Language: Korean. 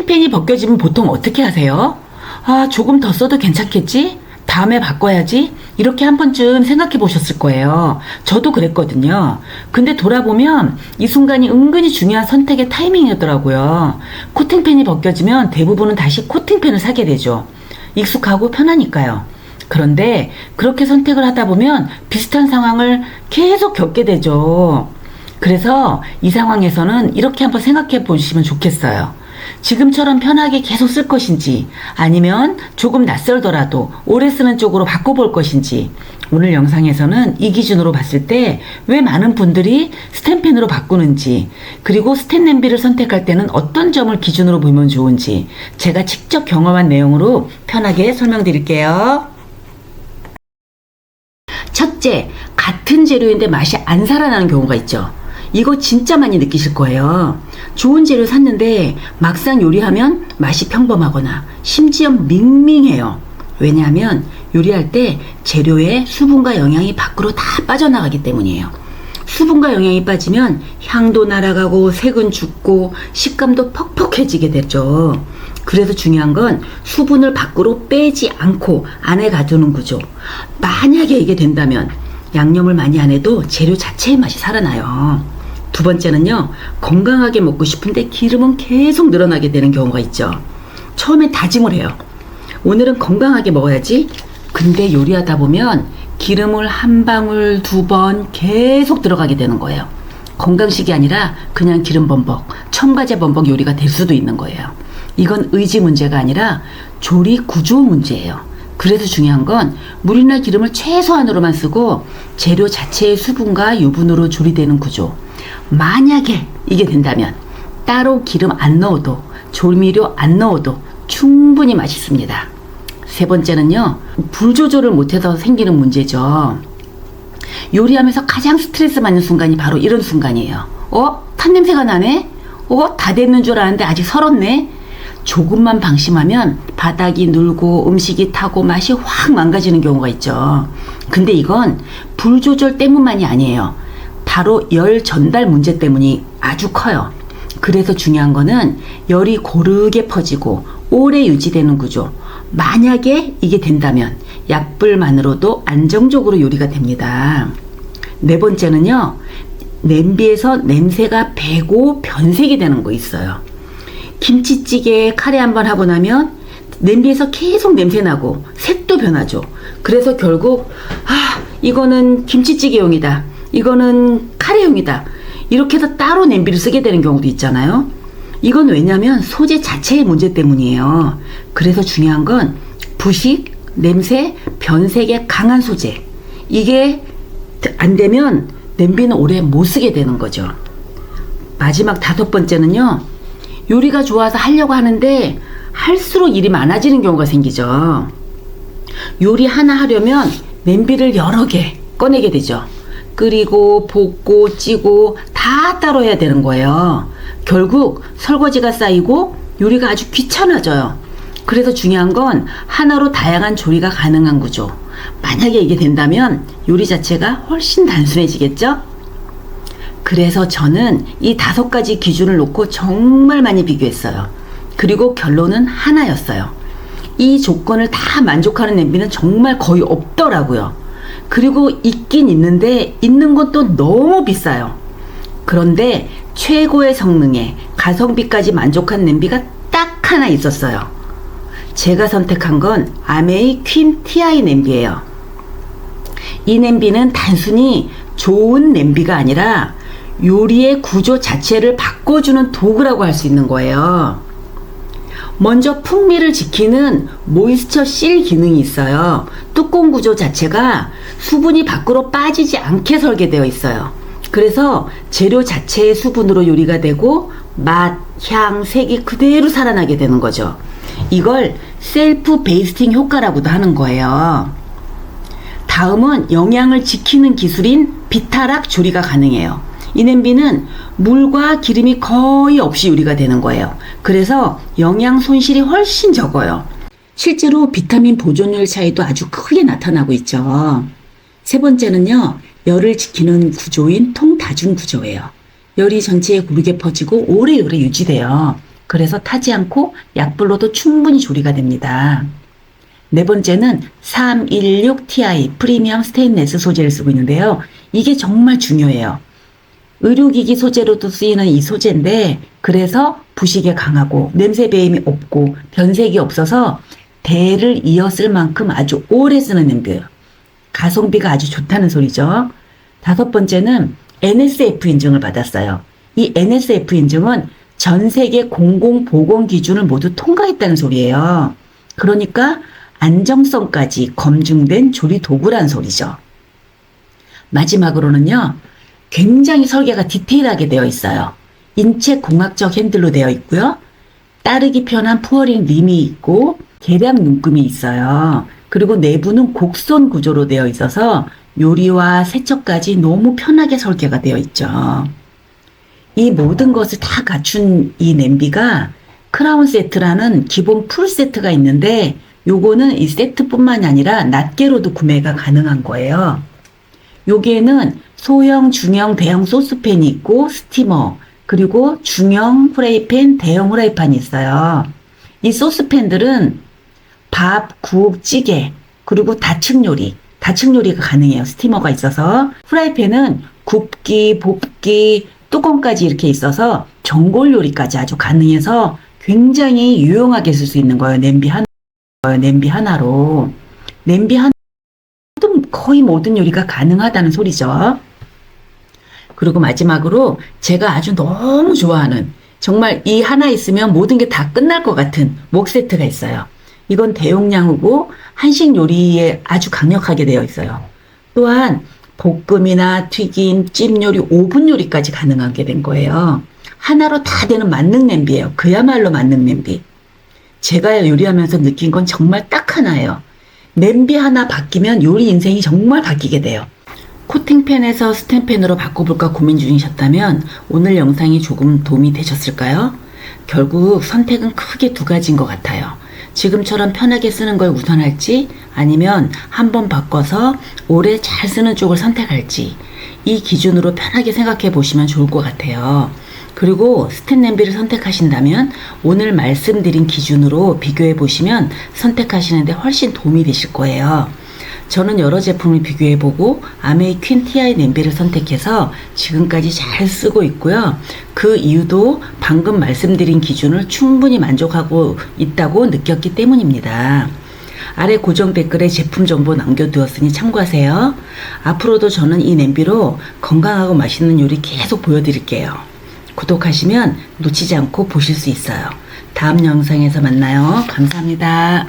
코팅팬이 벗겨지면 보통 어떻게 하세요? 아, 조금 더 써도 괜찮겠지? 다음에 바꿔야지? 이렇게 한 번쯤 생각해 보셨을 거예요. 저도 그랬거든요. 근데 돌아보면 이 순간이 은근히 중요한 선택의 타이밍이었더라고요. 코팅팬이 벗겨지면 대부분은 다시 코팅팬을 사게 되죠. 익숙하고 편하니까요. 그런데 그렇게 선택을 하다 보면 비슷한 상황을 계속 겪게 되죠. 그래서 이 상황에서는 이렇게 한번 생각해 보시면 좋겠어요. 지금처럼 편하게 계속 쓸 것인지 아니면 조금 낯설더라도 오래 쓰는 쪽으로 바꿔볼 것인지, 오늘 영상에서는 이 기준으로 봤을 때 왜 많은 분들이 스텐펜으로 바꾸는지, 그리고 스텐 냄비를 선택할 때는 어떤 점을 기준으로 보면 좋은지 제가 직접 경험한 내용으로 편하게 설명드릴게요. 첫째, 같은 재료인데 맛이 안 살아나는 경우가 있죠. 이거 진짜 많이 느끼실 거예요. 좋은 재료 샀는데 막상 요리하면 맛이 평범하거나 심지어 밍밍해요. 왜냐하면 요리할 때 재료의 수분과 영양이 밖으로 다 빠져나가기 때문이에요. 수분과 영양이 빠지면 향도 날아가고 색은 죽고 식감도 퍽퍽해지게 되죠. 그래서 중요한 건 수분을 밖으로 빼지 않고 안에 가두는 구조. 만약에 이게 된다면 양념을 많이 안 해도 재료 자체의 맛이 살아나요. 두 번째는요, 건강하게 먹고 싶은데 기름은 계속 늘어나게 되는 경우가 있죠. 처음에 다짐을 해요. 오늘은 건강하게 먹어야지. 근데 요리하다 보면 기름을 한 방울, 두 번 계속 들어가게 되는 거예요. 건강식이 아니라 그냥 기름 범벅, 첨가제 범벅 요리가 될 수도 있는 거예요. 이건 의지 문제가 아니라 조리 구조 문제예요. 그래서 중요한 건 물이나 기름을 최소한으로만 쓰고 재료 자체의 수분과 유분으로 조리되는 구조. 만약에 이게 된다면 따로 기름 안 넣어도, 조미료 안 넣어도 충분히 맛있습니다. 세 번째는요, 불 조절을 못해서 생기는 문제죠. 요리하면서 가장 스트레스 받는 순간이 바로 이런 순간이에요. 탄 냄새가 나네? 다 됐는 줄 알았는데 아직 설었네? 조금만 방심하면 바닥이 눌고 음식이 타고 맛이 확 망가지는 경우가 있죠. 근데 이건 불 조절 때문만이 아니에요. 바로 열 전달 문제 때문이 아주 커요. 그래서 중요한 거는 열이 고르게 퍼지고 오래 유지되는 구조. 만약에 이게 된다면 약불만으로도 안정적으로 요리가 됩니다. 네 번째는요, 냄비에서 냄새가 배고 변색이 되는 거 있어요. 김치찌개, 카레 한번 하고 나면 냄비에서 계속 냄새 나고 색도 변하죠. 그래서 결국 이거는 김치찌개용이다, 이거는 카레용이다, 이렇게 해서 따로 냄비를 쓰게 되는 경우도 있잖아요. 이건 왜냐면 소재 자체의 문제 때문이에요. 그래서 중요한 건 부식, 냄새, 변색에 강한 소재, 이게 안 되면 냄비는 오래 못 쓰게 되는 거죠. 마지막 다섯 번째는요, 요리가 좋아서 하려고 하는데 할수록 일이 많아지는 경우가 생기죠. 요리 하나 하려면 냄비를 여러 개 꺼내게 되죠. 끓이고 볶고 찌고 다 따로 해야 되는 거예요. 결국 설거지가 쌓이고 요리가 아주 귀찮아져요. 그래서 중요한 건 하나로 다양한 조리가 가능한 구조. 만약에 이게 된다면 요리 자체가 훨씬 단순해지겠죠? 그래서 저는 이 5가지 기준을 놓고 정말 많이 비교했어요. 그리고 결론은 하나였어요. 이 조건을 다 만족하는 냄비는 정말 거의 없더라고요. 그리고 있긴 있는데 있는 것도 너무 비싸요. 그런데 최고의 성능에 가성비까지 만족한 냄비가 딱 하나 있었어요. 제가 선택한 건 아메이 퀸 TI 냄비예요. 이 냄비는 단순히 좋은 냄비가 아니라 요리의 구조 자체를 바꿔주는 도구라고 할 수 있는 거예요. 먼저 풍미를 지키는 모이스처 실 기능이 있어요. 뚜껑 구조 자체가 수분이 밖으로 빠지지 않게 설계되어 있어요. 그래서 재료 자체의 수분으로 요리가 되고 맛, 향, 색이 그대로 살아나게 되는 거죠. 이걸 셀프 베이스팅 효과라고도 하는 거예요. 다음은 영양을 지키는 기술인 비타락 조리가 가능해요. 이 냄비는 물과 기름이 거의 없이 요리가 되는 거예요. 그래서 영양 손실이 훨씬 적어요. 실제로 비타민 보존율 차이도 아주 크게 나타나고 있죠. 세 번째는요, 열을 지키는 구조인 통다중 구조예요. 열이 전체에 고르게 퍼지고 오래오래 유지돼요. 그래서 타지 않고 약불로도 충분히 조리가 됩니다. 네 번째는 316ti 프리미엄 스테인레스 소재를 쓰고 있는데요. 이게 정말 중요해요. 의료기기 소재로도 쓰이는 이 소재인데 그래서 부식에 강하고 냄새 배임이 없고 변색이 없어서 대를 이었을 만큼 아주 오래 쓰는 냄비예요. 가성비가 아주 좋다는 소리죠. 다섯 번째는 NSF 인증을 받았어요. 이 NSF 인증은 전 세계 공공보건 기준을 모두 통과했다는 소리예요. 그러니까 안정성까지 검증된 조리 도구란 소리죠. 마지막으로는요. 굉장히 설계가 디테일하게 되어 있어요. 인체 공학적 핸들로 되어 있고요. 따르기 편한 푸어링 림이 있고 계량 눈금이 있어요. 그리고 내부는 곡선 구조로 되어 있어서 요리와 세척까지 너무 편하게 설계가 되어 있죠. 이 모든 것을 다 갖춘 이 냄비가 크라운 세트라는 기본 풀 세트가 있는데 요거는 이 세트뿐만이 아니라 낱개로도 구매가 가능한 거예요. 여기에는 소형, 중형, 대형 소스팬이 있고 스티머, 그리고 중형 후라이팬, 대형 후라이팬이 있어요. 이 소스팬들은 밥, 국, 찌개, 그리고 다층 요리가 가능해요. 스티머가 있어서. 후라이팬은 굽기, 볶기, 뚜껑까지 이렇게 있어서 전골 요리까지 아주 가능해서 굉장히 유용하게 쓸 수 있는 거예요. 냄비 하나로. 냄비 하나 거의 모든 요리가 가능하다는 소리죠. 그리고 마지막으로 제가 아주 너무 좋아하는 정말 이 하나 있으면 모든 게 다 끝날 것 같은 웍 세트가 있어요. 이건 대용량이고 한식 요리에 아주 강력하게 되어 있어요. 또한 볶음이나 튀김, 찜 요리, 오븐 요리까지 가능하게 된 거예요. 하나로 다 되는 만능 냄비예요. 그야말로 만능 냄비. 제가 요리하면서 느낀 건 정말 딱 하나예요. 냄비 하나 바뀌면 요리 인생이 정말 바뀌게 돼요. 코팅팬에서 스텐팬으로 바꿔볼까 고민 중이셨다면 오늘 영상이 조금 도움이 되셨을까요? 결국 선택은 크게 두 가지인 것 같아요. 지금처럼 편하게 쓰는 걸 우선할지 아니면 한번 바꿔서 오래 잘 쓰는 쪽을 선택할지 이 기준으로 편하게 생각해 보시면 좋을 것 같아요. 그리고 스텐 냄비를 선택하신다면 오늘 말씀드린 기준으로 비교해 보시면 선택하시는데 훨씬 도움이 되실 거예요. 저는 여러 제품을 비교해보고 아메이 퀸 TI 냄비를 선택해서 지금까지 잘 쓰고 있고요. 그 이유도 방금 말씀드린 기준을 충분히 만족하고 있다고 느꼈기 때문입니다. 아래 고정 댓글에 제품 정보 남겨두었으니 참고하세요. 앞으로도 저는 이 냄비로 건강하고 맛있는 요리 계속 보여드릴게요. 구독하시면 놓치지 않고 보실 수 있어요. 다음 영상에서 만나요. 감사합니다.